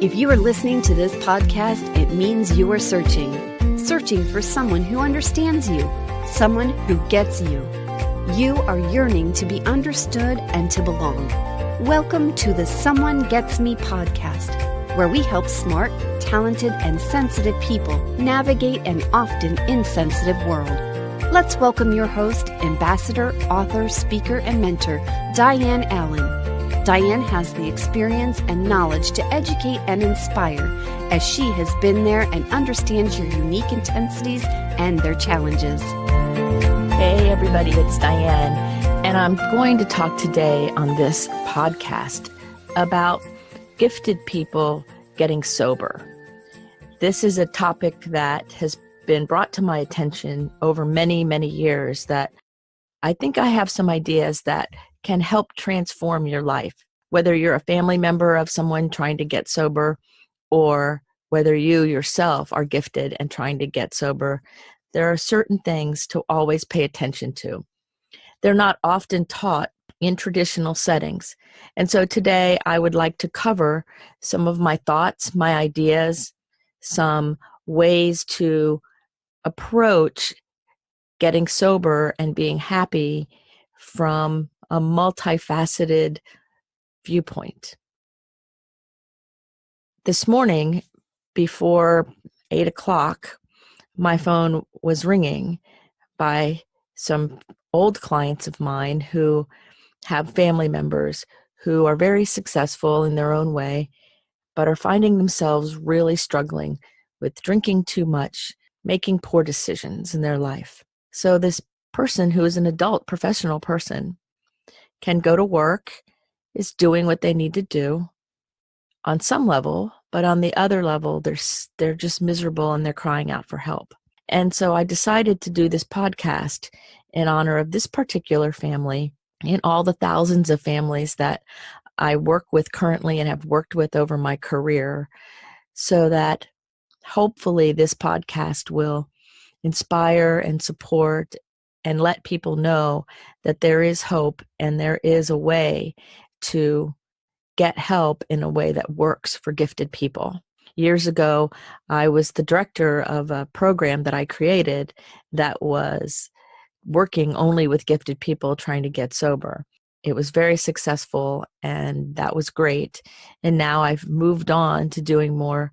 If you are listening to this podcast, it means you are searching for someone who understands you, someone who gets you. You are yearning to be understood and to belong. Welcome to the Someone Gets Me podcast, where we help smart, talented, and sensitive people navigate an often insensitive world. Let's welcome your host, ambassador, author, speaker, and mentor, Diane Allen. Diane has the experience and knowledge to educate and inspire, as she has been there and understands your unique intensities and their challenges. Hey everybody, it's Diane, and I'm going to talk today on this podcast about gifted people getting sober. This is a topic that has been brought to my attention over many, many years that I think I have some ideas that can help transform your life. Whether you're a family member of someone trying to get sober or whether you yourself are gifted and trying to get sober, there are certain things to always pay attention to. They're not often taught in traditional settings. And so today I would like to cover some of my thoughts, my ideas, some ways to approach getting sober and being happy from a multifaceted viewpoint. This morning, before 8 o'clock, my phone was ringing by some old clients of mine who have family members who are very successful in their own way, but are finding themselves really struggling with drinking too much, making poor decisions in their life. So this person, who is an adult professional person, can go to work, is doing what they need to do on some level, but on the other level, they're just miserable and they're crying out for help. And so I decided to do this podcast in honor of this particular family and all the thousands of families that I work with currently and have worked with over my career, so that hopefully this podcast will inspire and support and let people know that there is hope and there is a way to get help in a way that works for gifted people. Years ago, I was the director of a program that I created that was working only with gifted people trying to get sober. It was very successful, and that was great. And now I've moved on to doing more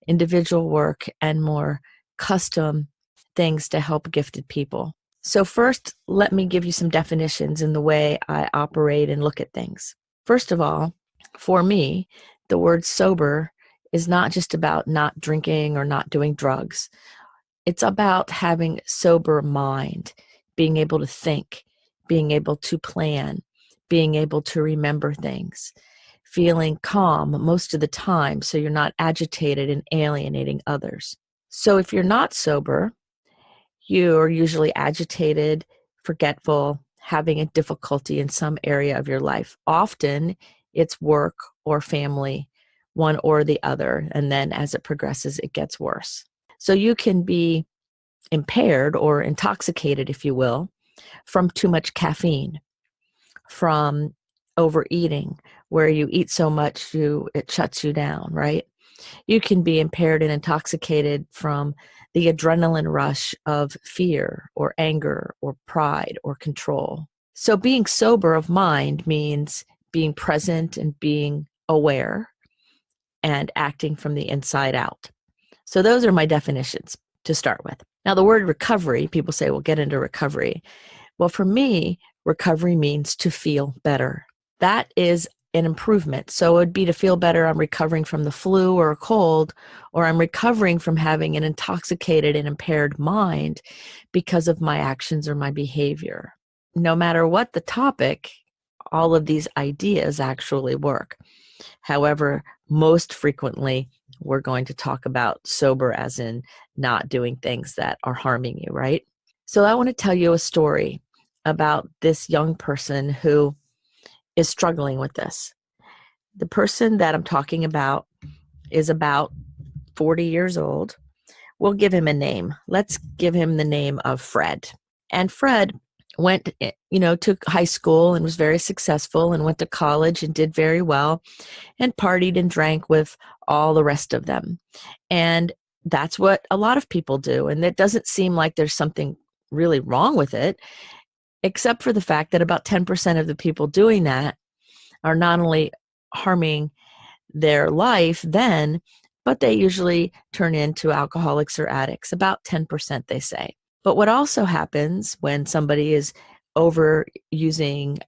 individual work and more custom things to help gifted people. So first, let me give you some definitions in the way I operate and look at things. First of all, for me, the word sober is not just about not drinking or not doing drugs. It's about having sober mind, being able to think, being able to plan, being able to remember things, feeling calm most of the time so you're not agitated and alienating others. So if you're not sober, you're usually agitated, forgetful, having a difficulty in some area of your life. Often it's work or family, one or the other, and then as it progresses, it gets worse. So you can be impaired or intoxicated, if you will, from too much caffeine, from overeating, where you eat so much it shuts you down, right? You can be impaired and intoxicated from the adrenaline rush of fear or anger or pride or control. So being sober of mind means being present and being aware and acting from the inside out. So those are my definitions to start with. Now the word recovery, people say, well, get into recovery. Well, for me, recovery means to feel better. That is an improvement. So it would be to feel better. I'm recovering from the flu or a cold, or I'm recovering from having an intoxicated and impaired mind because of my actions or my behavior. No matter what the topic, all of these ideas actually work. However, most frequently, we're going to talk about sober as in not doing things that are harming you, right? So I want to tell you a story about this young person who is struggling with this. The person that I'm talking about is about 40 years old. We'll give him a name. Let's give him the name of Fred. And Fred took high school and was very successful, and went to college and did very well, and partied and drank with all the rest of them. And that's what a lot of people do. And it doesn't seem like there's something really wrong with it, except for the fact that about 10% of the people doing that are not only harming their life then, but they usually turn into alcoholics or addicts. About 10%, they say. But what also happens when somebody is overusing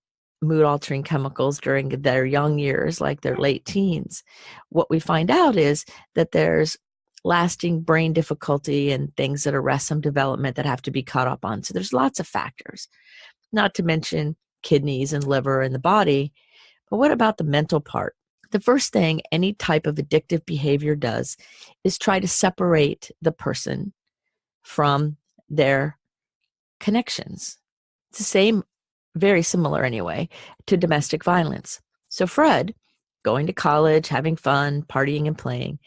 mood-altering chemicals during their young years, like their late teens, what we find out is that there's lasting brain difficulty and things that arrest some development that have to be caught up on. So there's lots of factors, not to mention kidneys and liver and the body. But what about the mental part? The first thing any type of addictive behavior does is try to separate the person from their connections. It's the same, very similar anyway, to domestic violence. So Fred, going to college, having fun, partying and playing,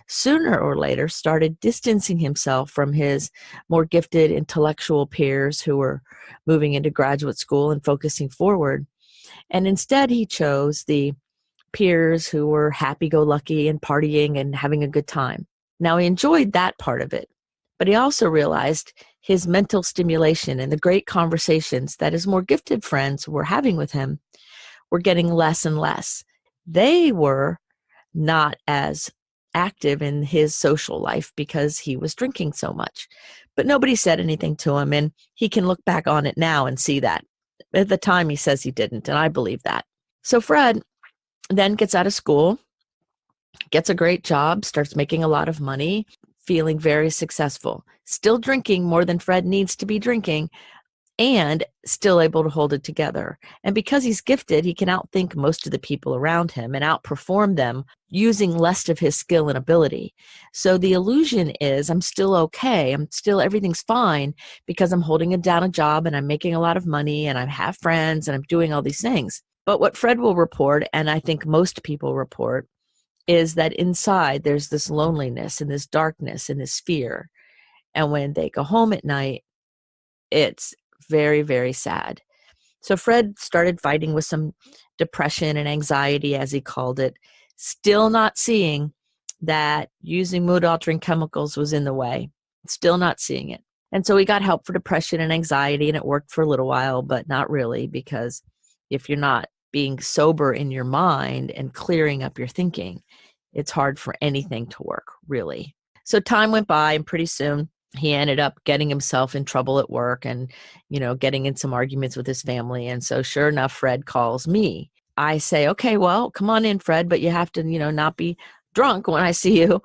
sooner or later started distancing himself from his more gifted intellectual peers who were moving into graduate school and focusing forward. And instead he chose the peers who were happy-go-lucky and partying and having a good time. Now he enjoyed that part of it, but he also realized his mental stimulation and the great conversations that his more gifted friends were having with him were getting less and less. They were not as active in his social life because he was drinking so much. But nobody said anything to him, and he can look back on it now and see that. At the time, he says he didn't, and I believe that. So Fred then gets out of school, gets a great job, starts making a lot of money, feeling very successful, still drinking more than Fred needs to be drinking, and still able to hold it together. And because he's gifted, he can outthink most of the people around him and outperform them using less of his skill and ability. So the illusion is I'm still okay. Everything's fine because I'm holding down a job and I'm making a lot of money and I have friends and I'm doing all these things. But what Fred will report, and I think most people report, is that inside there's this loneliness and this darkness and this fear. And when they go home at night, it's very, very sad. So Fred started fighting with some depression and anxiety, as he called it, still not seeing that using mood-altering chemicals was in the way, still not seeing it. And so he got help for depression and anxiety, and it worked for a little while, but not really, because if you're not being sober in your mind and clearing up your thinking, it's hard for anything to work, really. So time went by, and pretty soon he ended up getting himself in trouble at work and, getting in some arguments with his family. And so sure enough, Fred calls me. I say, okay, well, come on in, Fred, but you have to, not be drunk when I see you.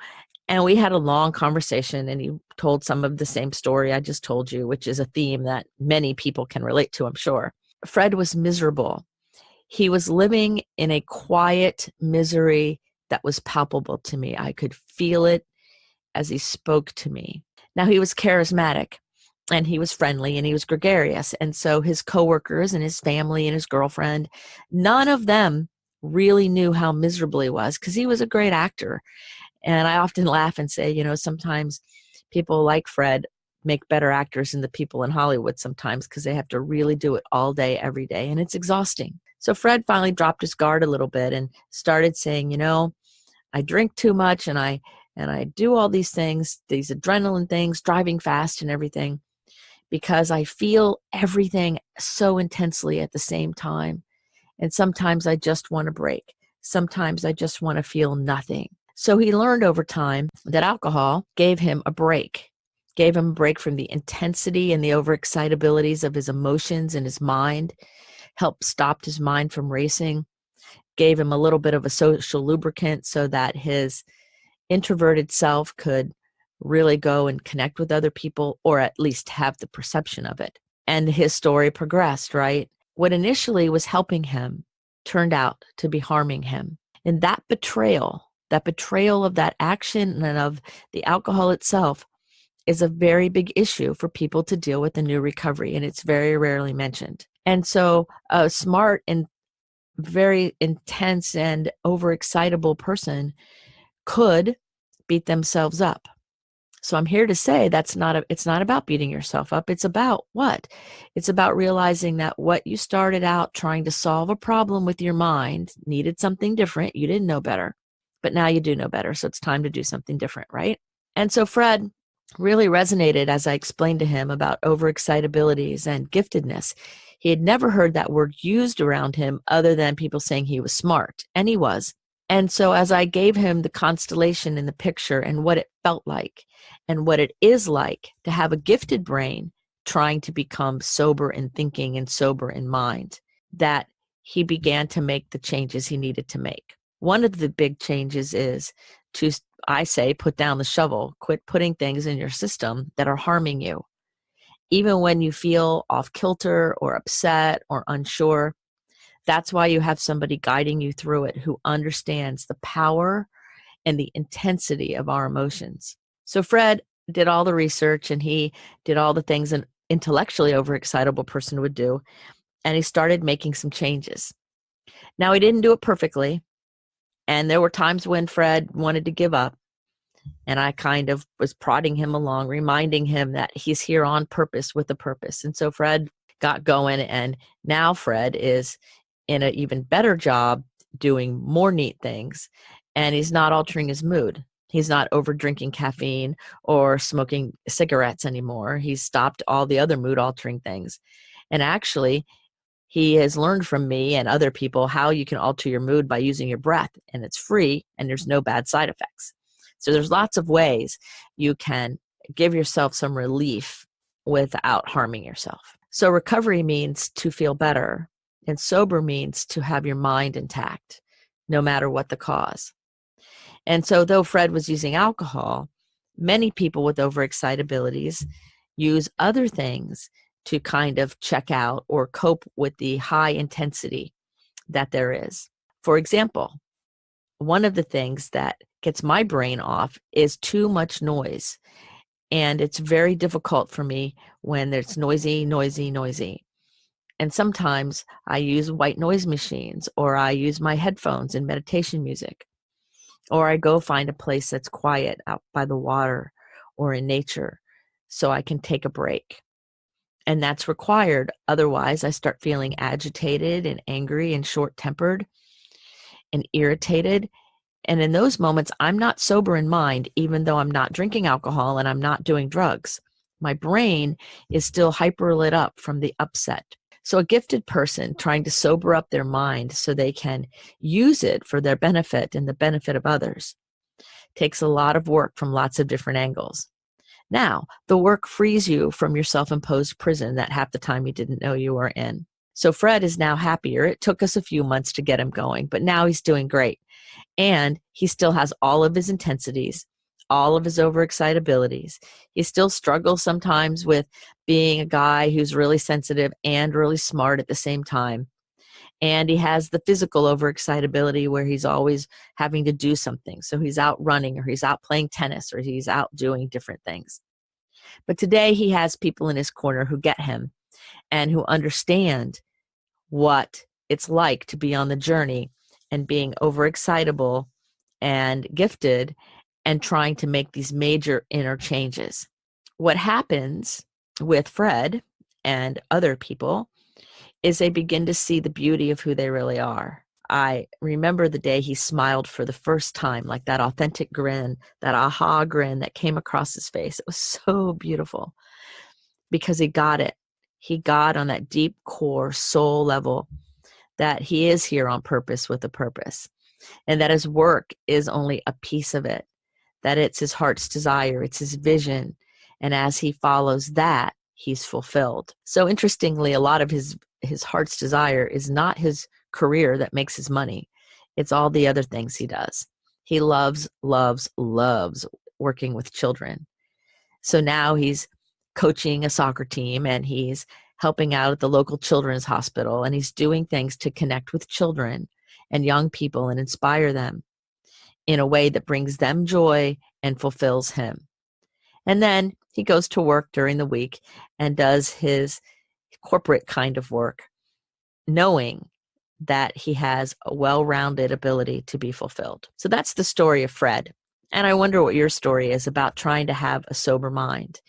And we had a long conversation, and he told some of the same story I just told you, which is a theme that many people can relate to, I'm sure. Fred was miserable. He was living in a quiet misery that was palpable to me. I could feel it as he spoke to me. Now, he was charismatic, and he was friendly, and he was gregarious. And so his coworkers and his family and his girlfriend, none of them really knew how miserable he was, because he was a great actor. And I often laugh and say, sometimes people like Fred make better actors than the people in Hollywood sometimes, because they have to really do it all day, every day, and it's exhausting. So Fred finally dropped his guard a little bit and started saying, I drink too much, and I do all these things, these adrenaline things, driving fast and everything, because I feel everything so intensely at the same time. And sometimes I just want a break. Sometimes I just want to feel nothing. So he learned over time that alcohol gave him a break from the intensity and the overexcitabilities of his emotions and his mind, helped stop his mind from racing, gave him a little bit of a social lubricant so that his introverted self could really go and connect with other people, or at least have the perception of it. And his story progressed, right? What initially was helping him turned out to be harming him. And that betrayal of that action and of the alcohol itself is a very big issue for people to deal with in new recovery, and it's very rarely mentioned. And so a smart and very intense and overexcitable person could beat themselves up. So I'm here to say it's not about beating yourself up. It's about what? It's about realizing that what you started out trying to solve a problem with your mind needed something different. You didn't know better, but now you do know better. So it's time to do something different, right? And so Fred really resonated as I explained to him about overexcitabilities and giftedness. He had never heard that word used around him other than people saying he was smart, and he was. And so as I gave him the constellation in the picture and what it felt like and what it is like to have a gifted brain trying to become sober in thinking and sober in mind, that he began to make the changes he needed to make. One of the big changes is to, I say, put down the shovel, quit putting things in your system that are harming you. Even when you feel off kilter or upset or unsure, that's why you have somebody guiding you through it who understands the power and the intensity of our emotions. So Fred did all the research and he did all the things an intellectually overexcitable person would do, and he started making some changes. Now, he didn't do it perfectly, and there were times when Fred wanted to give up, and I kind of was prodding him along, reminding him that he's here on purpose with a purpose. And so Fred got going, and now Fred is in an even better job doing more neat things, and he's not altering his mood. He's not over drinking caffeine or smoking cigarettes anymore. He's stopped all the other mood altering things. And actually, he has learned from me and other people how you can alter your mood by using your breath, and it's free and there's no bad side effects. So there's lots of ways you can give yourself some relief without harming yourself. So recovery means to feel better, and sober means to have your mind intact, no matter what the cause. And so though Fred was using alcohol, many people with overexcitabilities use other things to kind of check out or cope with the high intensity that there is. For example, one of the things that gets my brain off is too much noise. And it's very difficult for me when it's noisy, noisy, noisy. And sometimes I use white noise machines, or I use my headphones and meditation music, or I go find a place that's quiet out by the water or in nature so I can take a break. And that's required. Otherwise, I start feeling agitated and angry and short-tempered and irritated. And in those moments, I'm not sober in mind, even though I'm not drinking alcohol and I'm not doing drugs. My brain is still hyper lit up from the upset. So a gifted person trying to sober up their mind so they can use it for their benefit and the benefit of others takes a lot of work from lots of different angles. Now, the work frees you from your self-imposed prison that half the time you didn't know you were in. So Fred is now happier. It took us a few months to get him going, but now he's doing great. And he still has all of his intensities, all of his overexcitabilities. He still struggles sometimes with being a guy who's really sensitive and really smart at the same time. And he has the physical overexcitability where he's always having to do something. So he's out running, or he's out playing tennis, or he's out doing different things. But today he has people in his corner who get him and who understand what it's like to be on the journey and being overexcitable and gifted and trying to make these major inner changes. What happens with Fred and other people is they begin to see the beauty of who they really are. I remember the day he smiled for the first time, like that authentic grin, that aha grin that came across his face. It was so beautiful because he got it. He got on that deep core soul level that he is here on purpose with a purpose, and that his work is only a piece of it, that it's his heart's desire, it's his vision, and as he follows that, he's fulfilled. So interestingly, a lot of his heart's desire is not his career that makes his money. It's all the other things he does. He loves, loves, loves working with children. So now he's coaching a soccer team, and he's helping out at the local children's hospital, and he's doing things to connect with children and young people and inspire them in a way that brings them joy and fulfills him. And then he goes to work during the week and does his corporate kind of work, knowing that he has a well-rounded ability to be fulfilled. So that's the story of Fred. And I wonder what your story is about trying to have a sober mind,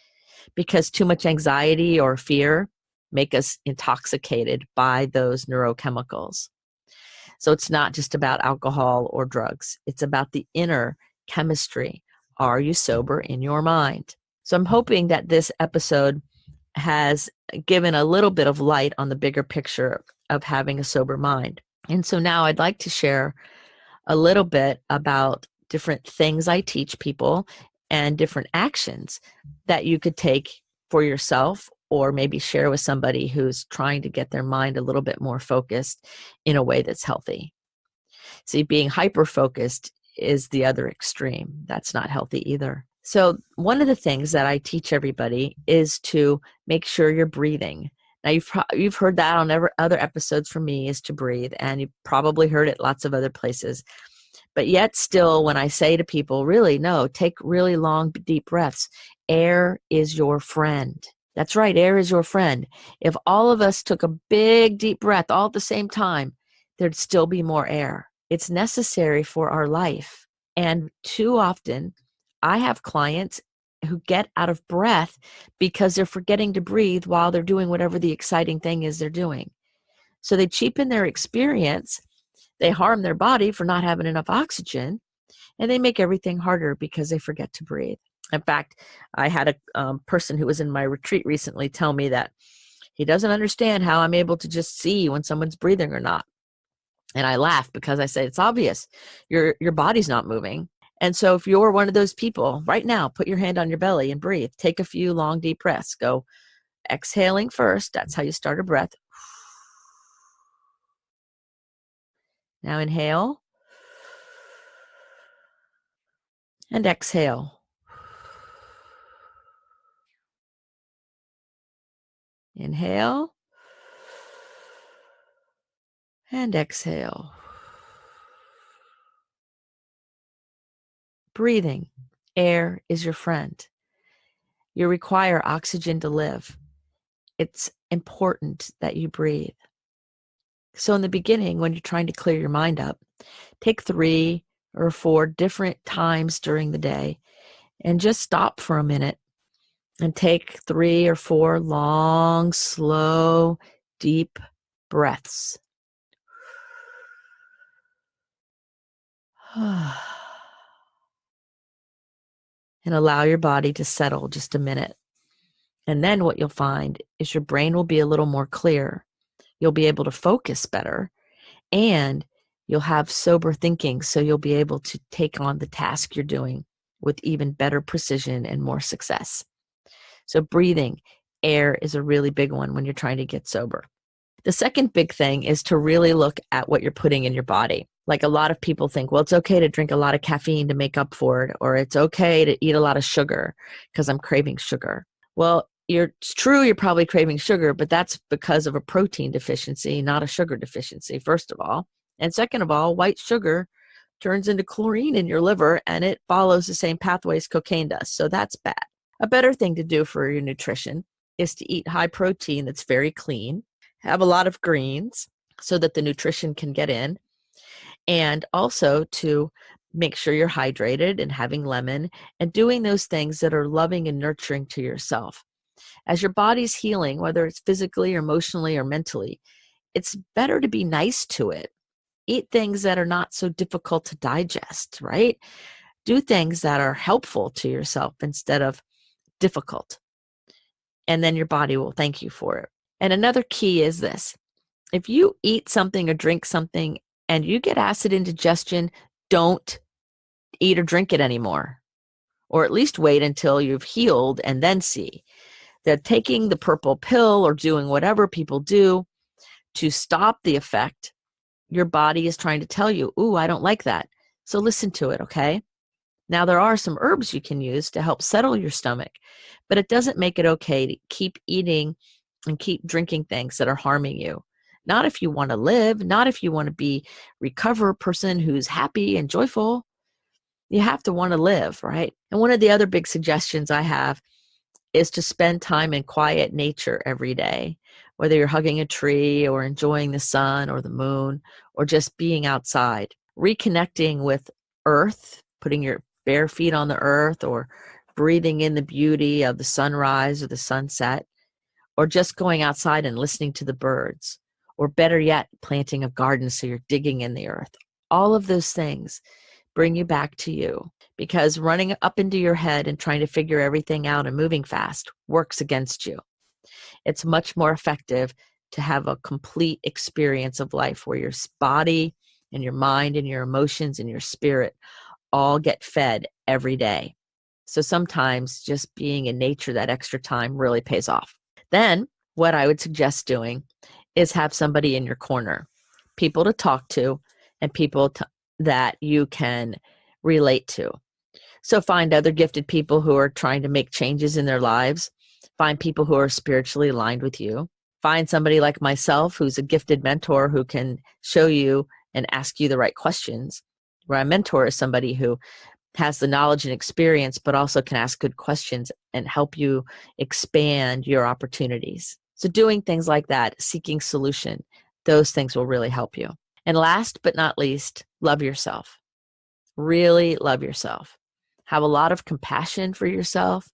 because too much anxiety or fear make us intoxicated by those neurochemicals. So it's not just about alcohol or drugs. It's about the inner chemistry. Are you sober in your mind? So I'm hoping that this episode has given a little bit of light on the bigger picture of having a sober mind. And so now I'd like to share a little bit about different things I teach people and different actions that you could take for yourself, or maybe share with somebody who's trying to get their mind a little bit more focused in a way that's healthy. See, being hyper-focused is the other extreme. That's not healthy either. So one of the things that I teach everybody is to make sure you're breathing. Now, you've heard that on other episodes from me, is to breathe, and you've probably heard it lots of other places. But yet still, when I say to people, really, no, take really long, deep breaths. Air is your friend. That's right, air is your friend. If all of us took a big, deep breath all at the same time, there'd still be more air. It's necessary for our life. And too often, I have clients who get out of breath because they're forgetting to breathe while they're doing whatever the exciting thing is they're doing. So they cheapen their experience, they harm their body for not having enough oxygen, and they make everything harder because they forget to breathe. In fact, I had a person who was in my retreat recently tell me that he doesn't understand how I'm able to just see when someone's breathing or not. And I laughed because I said, it's obvious. Your body's not moving. And so if you're one of those people, right now, put your hand on your belly and breathe. Take a few long, deep breaths. Go exhaling first. That's how you start a breath. Now inhale and exhale. Inhale and exhale. Breathing. Air is your friend. You require oxygen to live. It's important that you breathe. So in the beginning, when you're trying to clear your mind up, take 3 or 4 different times during the day and just stop for a minute and take 3 or 4 long, slow, deep breaths. And allow your body to settle just a minute. And then what you'll find is your brain will be a little more clear. You'll be able to focus better, and you'll have sober thinking, so you'll be able to take on the task you're doing with even better precision and more success. So breathing, air is a really big one when you're trying to get sober. The second big thing is to really look at what you're putting in your body. Like, a lot of people think, well, it's okay to drink a lot of caffeine to make up for it, or it's okay to eat a lot of sugar because I'm craving sugar. Well, it's true you're probably craving sugar, but that's because of a protein deficiency, not a sugar deficiency, first of all. And second of all, white sugar turns into chlorine in your liver, and it follows the same pathways cocaine does. So that's bad. A better thing to do for your nutrition is to eat high protein that's very clean, have a lot of greens so that the nutrition can get in, and also to make sure you're hydrated and having lemon and doing those things that are loving and nurturing to yourself. As your body's healing, whether it's physically or emotionally or mentally, it's better to be nice to it. Eat things that are not so difficult to digest, right? Do things that are helpful to yourself instead of difficult. And then your body will thank you for it. And another key is this. If you eat something or drink something and you get acid indigestion, don't eat or drink it anymore. Or at least wait until you've healed and then see. That taking the purple pill or doing whatever people do to stop the effect, your body is trying to tell you, ooh, I don't like that. So listen to it, okay? Now, there are some herbs you can use to help settle your stomach, but it doesn't make it okay to keep eating and keep drinking things that are harming you. Not if you want to live, not if you want to be recover person who's happy and joyful. You have to want to live, right? And one of the other big suggestions I have is to spend time in quiet nature every day, whether you're hugging a tree or enjoying the sun or the moon or just being outside. Reconnecting with earth, putting your bare feet on the earth, or breathing in the beauty of the sunrise or the sunset, or just going outside and listening to the birds, or better yet, planting a garden so you're digging in the earth. All of those things bring you back to you, because running up into your head and trying to figure everything out and moving fast works against you. It's much more effective to have a complete experience of life where your body and your mind and your emotions and your spirit all get fed every day. So sometimes just being in nature that extra time really pays off. Then what I would suggest doing is have somebody in your corner, people to talk to and people that you can relate to. So find other gifted people who are trying to make changes in their lives. Find people who are spiritually aligned with you. Find somebody like myself who's a gifted mentor who can show you and ask you the right questions. Where a mentor is somebody who has the knowledge and experience, but also can ask good questions and help you expand your opportunities. So doing things like that, seeking solution, those things will really help you. And last but not least, love yourself. Really love yourself. Have a lot of compassion for yourself.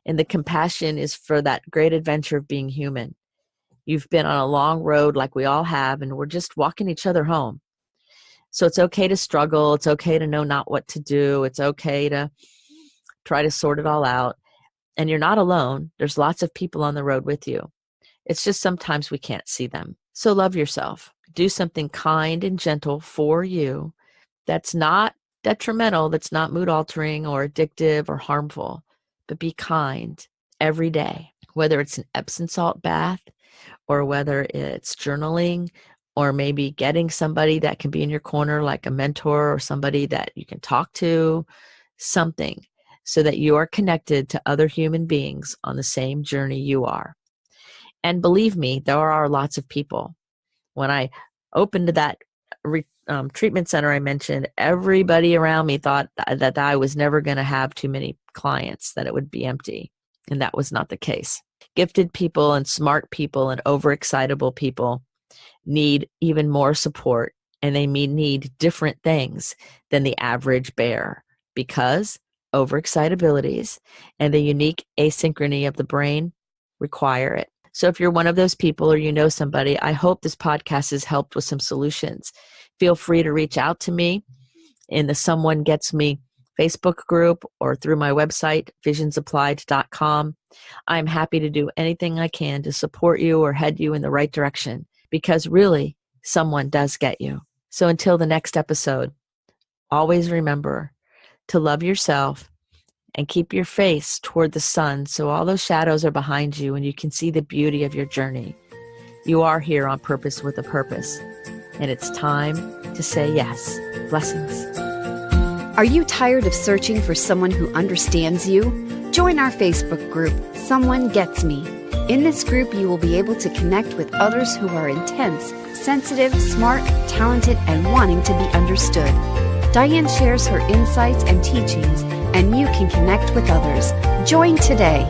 And the compassion is for that great adventure of being human. You've been on a long road like we all have, and we're just walking each other home. So it's okay to struggle. It's okay to know not what to do. It's okay to try to sort it all out. And you're not alone. There's lots of people on the road with you. It's just sometimes we can't see them. So love yourself. Do something kind and gentle for you that's not detrimental, that's not mood altering or addictive or harmful, but be kind every day, whether it's an Epsom salt bath or whether it's journaling, or maybe getting somebody that can be in your corner like a mentor or somebody that you can talk to, something so that you are connected to other human beings on the same journey you are. And believe me, there are lots of people. When I opened that treatment center I mentioned, everybody around me thought that I was never going to have too many clients, that it would be empty. And that was not the case. Gifted people and smart people and overexcitable people need even more support, and they need different things than the average bear, because overexcitabilities and the unique asynchrony of the brain require it. So if you're one of those people or you know somebody, I hope this podcast has helped with some solutions. Feel free to reach out to me in the Someone Gets Me Facebook group or through my website, visionsapplied.com. I'm happy to do anything I can to support you or head you in the right direction, because really, someone does get you. So until the next episode, always remember to love yourself and keep your face toward the sun so all those shadows are behind you and you can see the beauty of your journey. You are here on purpose with a purpose, and it's time to say yes. Blessings. Are you tired of searching for someone who understands you? Join our Facebook group, Someone Gets Me. In this group, you will be able to connect with others who are intense, sensitive, smart, talented, and wanting to be understood. Diane shares her insights and teachings, and you can connect with others. Join today.